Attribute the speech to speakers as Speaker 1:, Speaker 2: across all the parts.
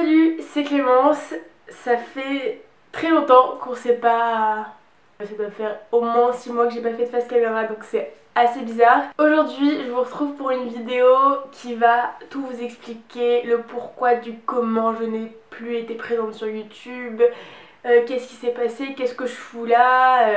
Speaker 1: Salut, c'est Clémence. Ça fait très longtemps qu'on sait pas... Ça doit faire au moins 6 mois que j'ai pas fait de face caméra, donc c'est assez bizarre. Aujourd'hui, je vous retrouve pour une vidéo qui va tout vous expliquer, le pourquoi du comment je n'ai plus été présente sur YouTube, qu'est-ce qui s'est passé, qu'est-ce que je fous là,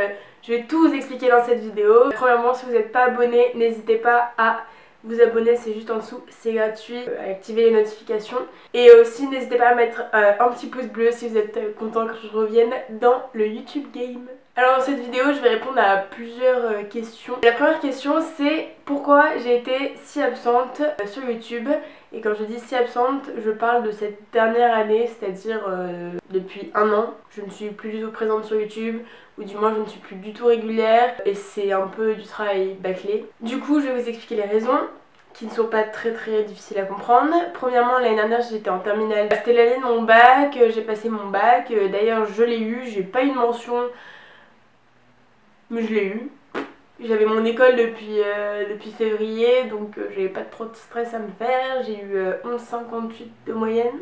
Speaker 1: je vais tout vous expliquer dans cette vidéo. Premièrement, si vous n'êtes pas abonné, n'hésitez pas à vous abonner, c'est juste en dessous, c'est gratuit, à activer les notifications. Et aussi n'hésitez pas à mettre un petit pouce bleu si vous êtes content que je revienne dans le YouTube game. Alors dans cette vidéo je vais répondre à plusieurs questions. La première question c'est pourquoi j'ai été si absente sur YouTube. Et quand je dis si absente, je parle de cette dernière année, c'est-à-dire depuis 1 an. Je ne suis plus du tout présente sur YouTube, ou du moins je ne suis plus du tout régulière, et c'est un peu du travail bâclé. Du coup je vais vous expliquer les raisons qui ne sont pas très difficiles à comprendre. Premièrement, l'année dernière j'étais en terminale, c'était l'année de mon bac, j'ai passé mon bac, d'ailleurs je l'ai eu, j'ai pas eu de mention, mais je l'ai eu. J'avais mon école depuis février, donc j'avais pas trop de stress à me faire. J'ai eu 11,58 de moyenne.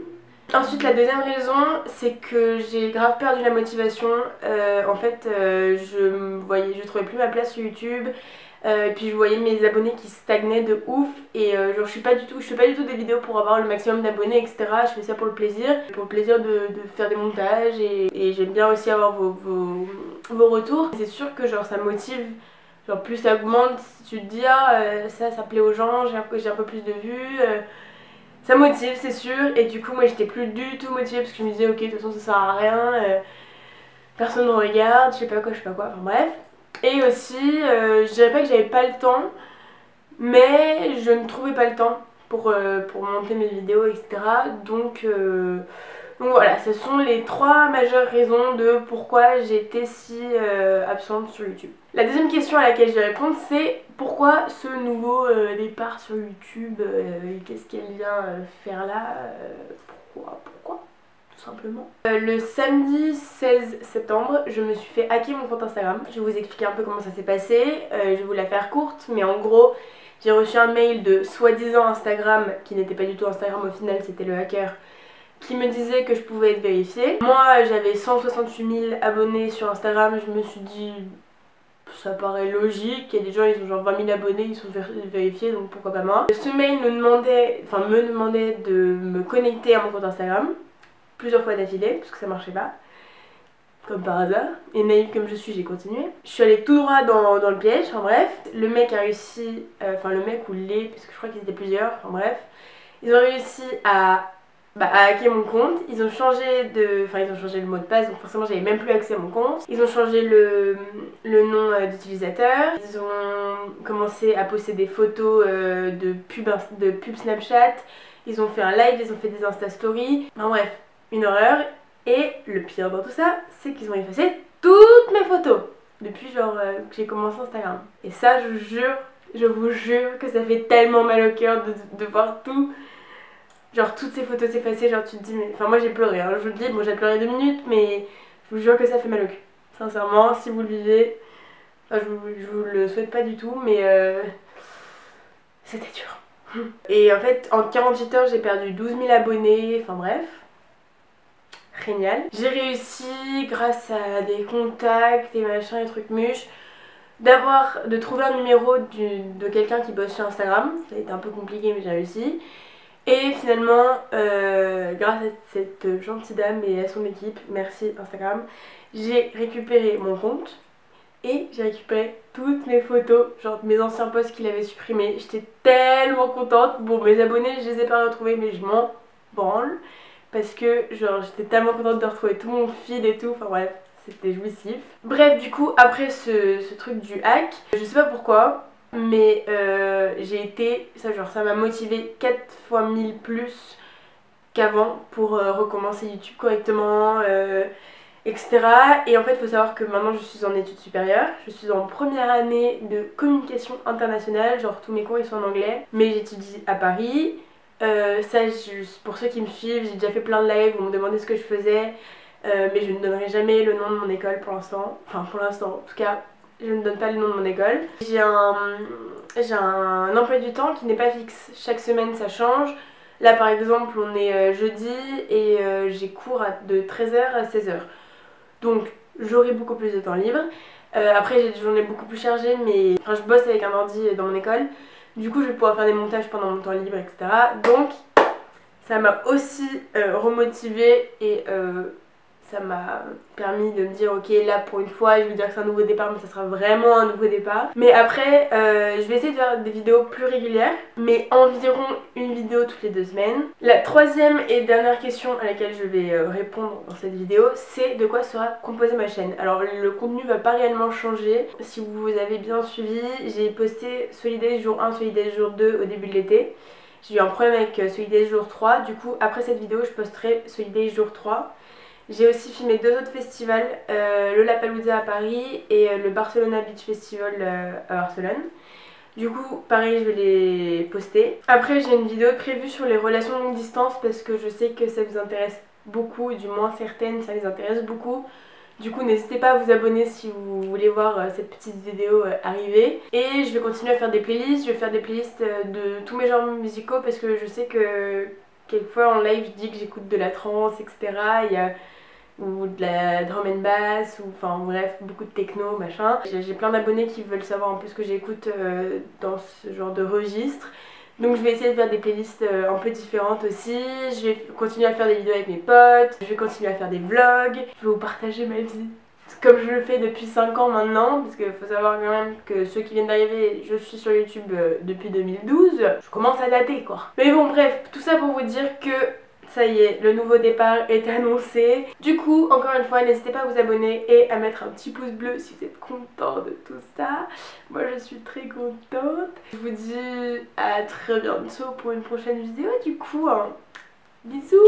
Speaker 1: Ensuite, la deuxième raison, c'est que j'ai grave perdu la motivation. En fait, je trouvais plus ma place sur YouTube. Puis je voyais mes abonnés qui stagnaient de ouf. Et genre, je fais pas du tout des vidéos pour avoir le maximum d'abonnés, etc. Je fais ça pour le plaisir de faire des montages. Et j'aime bien aussi avoir vos retours. C'est sûr que genre ça motive. Genre plus ça augmente, si tu te dis ça plaît aux gens, j'ai un peu plus de vues, ça motive c'est sûr. Et du coup moi j'étais plus du tout motivée parce que je me disais ok de toute façon ça sert à rien, personne ne regarde, je sais pas quoi, enfin bref. Et aussi je dirais pas que j'avais pas le temps, mais je ne trouvais pas le temps pour monter mes vidéos, etc. Donc voilà, ce sont les 3 majeures raisons de pourquoi j'étais si absente sur YouTube. La deuxième question à laquelle je vais répondre, c'est pourquoi ce nouveau départ sur YouTube, qu'est-ce qu'elle vient faire là, pourquoi tout simplement. Le samedi 16 septembre, je me suis fait hacker mon compte Instagram. Je vais vous expliquer un peu comment ça s'est passé, je vais vous la faire courte, mais en gros, j'ai reçu un mail de soi-disant Instagram, qui n'était pas du tout Instagram au final, c'était le hacker, qui me disait que je pouvais être vérifiée. Moi j'avais 168 000 abonnés sur Instagram, je me suis dit ça paraît logique, il y a des gens ils ont genre 20 000 abonnés, ils sont vérifiés donc pourquoi pas moi. Ce mail me demandait de me connecter à mon compte Instagram plusieurs fois d'affilée parce que ça marchait pas. Comme par hasard, et naïve comme je suis, j'ai continué. Je suis allée tout droit dans le piège, enfin bref. Le mec a réussi, le mec ou les, parce que je crois qu'ils étaient plusieurs, enfin bref. Ils ont réussi à hacker mon compte. Ils ont changé le mot de passe, donc forcément j'avais même plus accès à mon compte. Ils ont changé le nom d'utilisateur. Ils ont commencé à poster des photos de pub Snapchat. Ils ont fait un live, ils ont fait des Insta Stories. Enfin bref, une horreur. Et le pire dans tout ça, c'est qu'ils ont effacé toutes mes photos depuis genre que j'ai commencé Instagram. Et ça, je vous jure que ça fait tellement mal au cœur de voir tout. Genre toutes ces photos s'effacer, genre tu te dis mais... Enfin moi j'ai pleuré, hein, je vous le dis, bon j'ai pleuré 2 minutes mais je vous jure que ça fait mal au cul. Sincèrement, si vous le vivez, enfin, je vous le souhaite pas du tout mais c'était dur. Et en fait en 48 heures j'ai perdu 12 000 abonnés, enfin bref. Génial. J'ai réussi grâce à des contacts et machin et trucs muches de trouver un numéro de quelqu'un qui bosse sur Instagram. Ça a été un peu compliqué mais j'ai réussi. Et finalement, grâce à cette gentille dame et à son équipe, merci Instagram, j'ai récupéré mon compte et j'ai récupéré toutes mes photos, genre mes anciens posts qu'il avait supprimés. J'étais tellement contente. Bon, mes abonnés, je les ai pas retrouvés, mais je m'en branle parce que genre j'étais tellement contente de retrouver tout mon feed et tout. Enfin bref, c'était jouissif. Bref, du coup, après ce truc du hack, je sais pas pourquoi, mais j'ai été, ça m'a motivé 4 fois 1000 plus qu'avant pour recommencer YouTube correctement, etc. Et en fait il faut savoir que maintenant je suis en études supérieures, je suis en première année de communication internationale, genre tous mes cours ils sont en anglais, mais j'étudie à Paris. Pour ceux qui me suivent, j'ai déjà fait plein de lives où on me demandait ce que je faisais, mais je ne donnerai jamais le nom de mon école pour l'instant, enfin pour l'instant en tout cas. Je ne donne pas le nom de mon école. J'ai un emploi du temps qui n'est pas fixe. Chaque semaine ça change. Là par exemple on est jeudi et j'ai cours de 13h à 16h. Donc j'aurai beaucoup plus de temps libre. Après j'ai des journées beaucoup plus chargées mais enfin, je bosse avec un ordi dans mon école. Du coup je vais pouvoir faire des montages pendant mon temps libre, etc. Donc ça m'a aussi remotivée et ça m'a permis de me dire ok là pour une fois je veux dire que c'est un nouveau départ mais ça sera vraiment un nouveau départ. Mais après je vais essayer de faire des vidéos plus régulières mais environ une vidéo toutes les 2 semaines. La troisième et dernière question à laquelle je vais répondre dans cette vidéo, c'est de quoi sera composée ma chaîne. Alors le contenu va pas réellement changer. Si vous avez bien suivi, j'ai posté Solidays jour 1, Solidays jour 2 au début de l'été. J'ai eu un problème avec Solidays jour 3, du coup après cette vidéo je posterai Solidays jour 3. J'ai aussi filmé 2 autres festivals, le Lollapalooza à Paris et le Barcelona Beach Festival à Barcelone. Du coup, pareil, je vais les poster. Après, j'ai une vidéo prévue sur les relations longue distance parce que je sais que ça vous intéresse beaucoup, du moins certaines, ça les intéresse beaucoup. Du coup, n'hésitez pas à vous abonner si vous voulez voir cette petite vidéo arriver. Et je vais continuer à faire des playlists, je vais faire des playlists de tous mes genres musicaux parce que je sais que quelquefois en live, je dis que j'écoute de la trance, etc. Il y a ou de la drum and bass, ou enfin bref, beaucoup de techno, machin. J'ai plein d'abonnés qui veulent savoir un peu ce que j'écoute dans ce genre de registre. Donc je vais essayer de faire des playlists un peu différentes aussi. Je vais continuer à faire des vidéos avec mes potes, je vais continuer à faire des vlogs, je vais vous partager ma vie. Comme je le fais depuis 5 ans maintenant, parce qu'il faut savoir quand même que ceux qui viennent d'arriver, je suis sur YouTube depuis 2012. Je commence à dater quoi. Mais bon bref, tout ça pour vous dire que ça y est, le nouveau départ est annoncé. Du coup, encore une fois, n'hésitez pas à vous abonner et à mettre un petit pouce bleu si vous êtes content de tout ça. Moi, je suis très contente. Je vous dis à très bientôt pour une prochaine vidéo. Du coup, bisous!